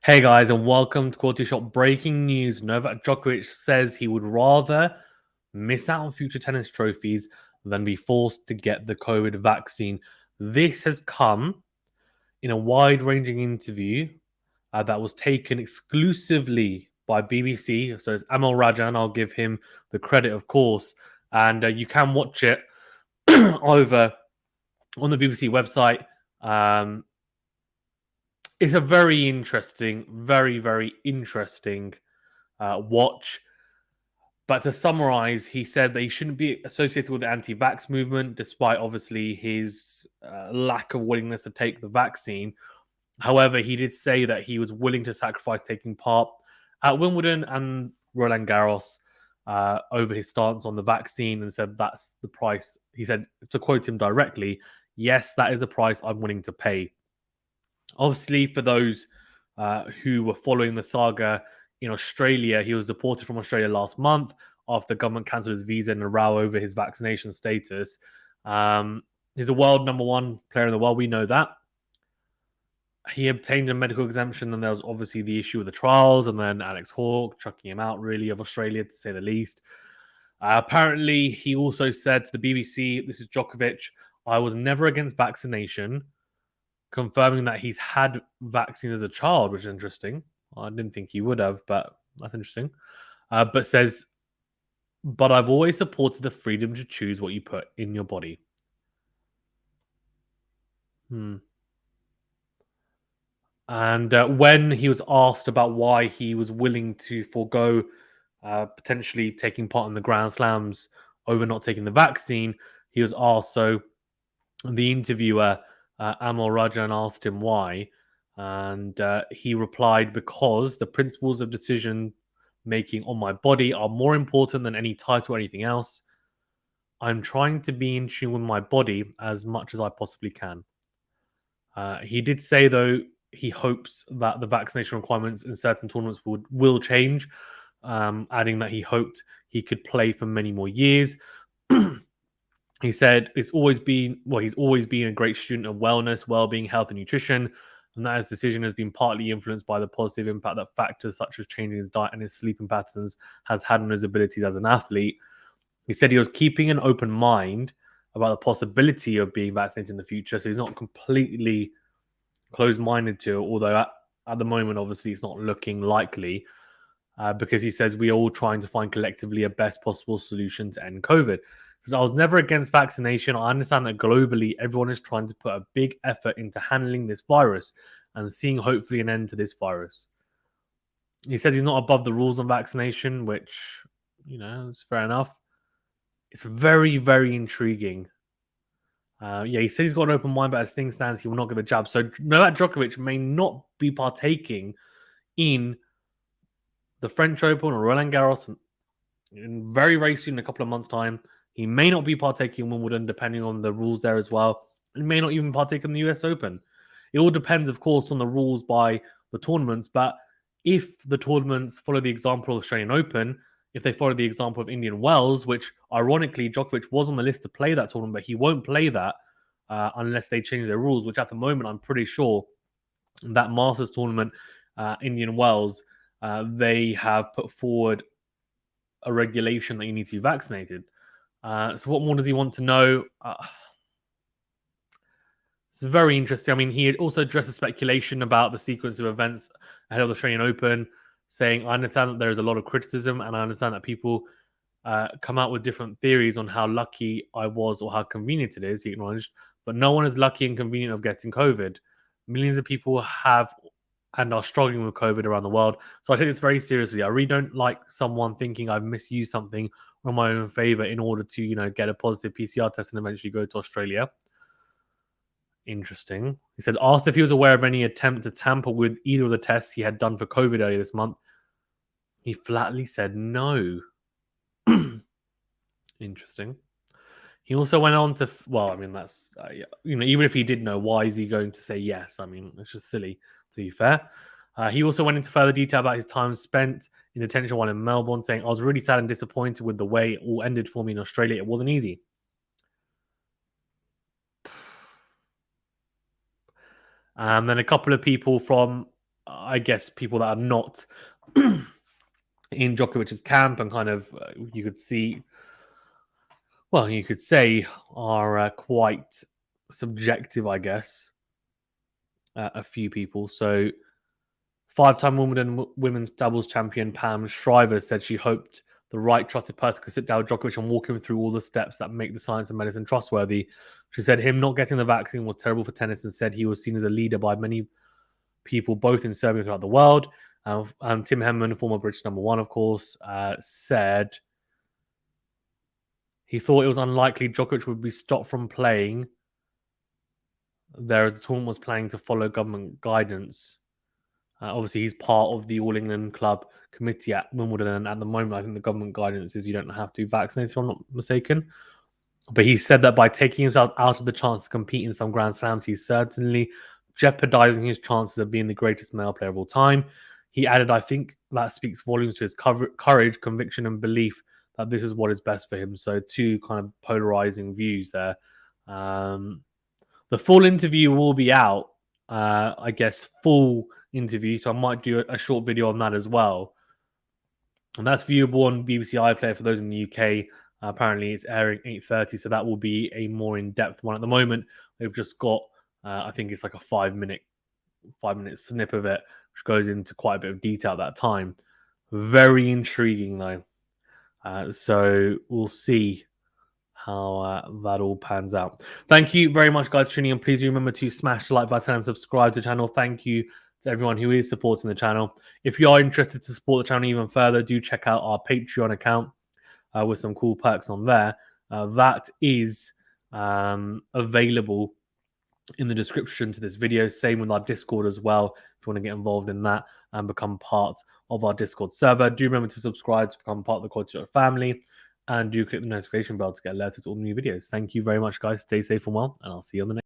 Hey guys, and welcome to QualityShot. Breaking news: Novak Djokovic says he would rather miss out on future tennis trophies than be forced to get the COVID vaccine. This has come in a wide-ranging interview that was taken exclusively by BBC. So it's Amol Rajan. I'll give him the credit, of course, and you can watch it over on the BBC website. It's a very interesting, very interesting watch. But to summarize, he said that he shouldn't be associated with the anti-vax movement, despite obviously his lack of willingness to take the vaccine. However, he did say that he was willing to sacrifice taking part at Wimbledon and Roland Garros over his stance on the vaccine, and said that's the price. He said, to quote him directly, "Yes, that is the price I'm willing to pay." Obviously, for those who were following the saga in Australia, he was deported from Australia last month after the government cancelled his visa in a row over his vaccination status. He's a world number one player in the world. We know that. He obtained a medical exemption, and there was obviously the issue with the trials, and then Alex Hawke chucking him out, really, of Australia, to say the least. Apparently, he also said to the BBC, this is Djokovic, "I was never against vaccination," confirming that he's had vaccines as a child, which is interesting. I didn't think he would have, but that's interesting. But says, "But I've always supported the freedom to choose what you put in your body." And when he was asked about why he was willing to forego potentially taking part in the Grand Slams over not taking the vaccine, he was asked. So the interviewer, Amol Rajan, asked him why. And he replied, "Because the principles of decision making on my body are more important than any title or anything else. I'm trying to be in tune with my body as much as I possibly can." He did say, though, he hopes that the vaccination requirements in certain tournaments will change, adding that he hoped he could play for many more years. He said he's always been a great student of wellness, well-being, health, and nutrition, and that his decision has been partly influenced by the positive impact that factors such as changing his diet and his sleeping patterns has had on his abilities as an athlete. He said he was keeping an open mind about the possibility of being vaccinated in the future, so he's not completely closed-minded to it, although at the moment, obviously, it's not looking likely, because he says we are all trying to find collectively a best possible solution to end COVID. So I was never against vaccination. I understand that globally, everyone is trying to put a big effort into handling this virus and seeing hopefully an end to this virus. He says he's not above the rules on vaccination, which, is fair enough. It's very intriguing. He says he's got an open mind, but as things stands, he will not give a jab. So Novak Djokovic may not be partaking in the French Open or Roland Garros in very soon, in a couple of months' time. He may not be partaking in Wimbledon, depending on the rules there as well. He may not even partake in the US Open. It all depends, of course, on the rules by the tournaments. But if the tournaments follow the example of the Australian Open, if they follow the example of Indian Wells, which ironically Djokovic was on the list to play that tournament, but he won't play that unless they change their rules, which at the moment I'm pretty sure that Masters tournament, Indian Wells, they have put forward a regulation that you need to be vaccinated. So what more does he want to know? It's very interesting. I mean, he had also addressed the speculation about the sequence of events ahead of the Australian Open, saying, "I understand that there is a lot of criticism, and I understand that people come out with different theories on how lucky I was or how convenient it is," he acknowledged. "But no one is lucky and convenient of getting COVID. Millions of people have and are struggling with COVID around the world. So I take this very seriously. I really don't like someone thinking I've misused something in my own favor in order to, get a positive PCR test and eventually go to Australia." Interesting. He said, asked if he was aware of any attempt to tamper with either of the tests he had done for COVID earlier this month, he flatly said no. Interesting. He also went on to, that's, even if he did know, why is he going to say yes? I mean, it's just silly, to be fair. He also went into further detail about his time spent in detention while in Melbourne, saying, "I was really sad and disappointed with the way it all ended for me in Australia. It wasn't easy." And then a couple of people from I guess, people that are not in Djokovic's camp and kind of you could see, well, you could say are quite subjective, I guess. A few people. So, five-time Wimbledon women's doubles champion Pam Shriver said she hoped the right trusted person could sit down with Djokovic and walk him through all the steps that make the science of medicine trustworthy. She said him not getting the vaccine was terrible for tennis and said he was seen as a leader by many people, both in Serbia and throughout the world. And Tim Henman, former British number one, of course, said he thought it was unlikely Djokovic would be stopped from playing there as the tournament was planning to follow government guidance. Obviously, he's part of the All England Club committee at Wimbledon, and at the moment, I think the government guidance is you don't have to vaccinate, if I'm not mistaken. But he said that by taking himself out of the chance to compete in some Grand Slams, he's certainly jeopardizing his chances of being the greatest male player of all time. He added, I think that speaks volumes to his courage, conviction, and belief that this is what is best for him. So, two kind of polarizing views there. The full interview will be out, I guess, full interview. So I might do a short video on that as well. And that's viewable on BBC iPlayer for those in the UK. Apparently, it's airing 8:30, so that will be a more in-depth one. At the moment, they've just got, I think it's like a 5-minute snip of it, which goes into quite a bit of detail at that time. Very intriguing, though. So we'll see how that all pans out. Thank you very much, guys, for tuning in. Please remember to smash the like button and subscribe to the channel. Thank you to everyone who is supporting the channel. If you are interested to support the channel even further, do check out our Patreon account with some cool perks on there. That is available in the description to this video. Same with our Discord as well, if you want to get involved in that and become part of our Discord server. Do remember to subscribe to become part of the QualityShot family, and do click the notification bell to get alerted to all new videos. Thank you very much, guys. Stay safe and well, and I'll see you on the next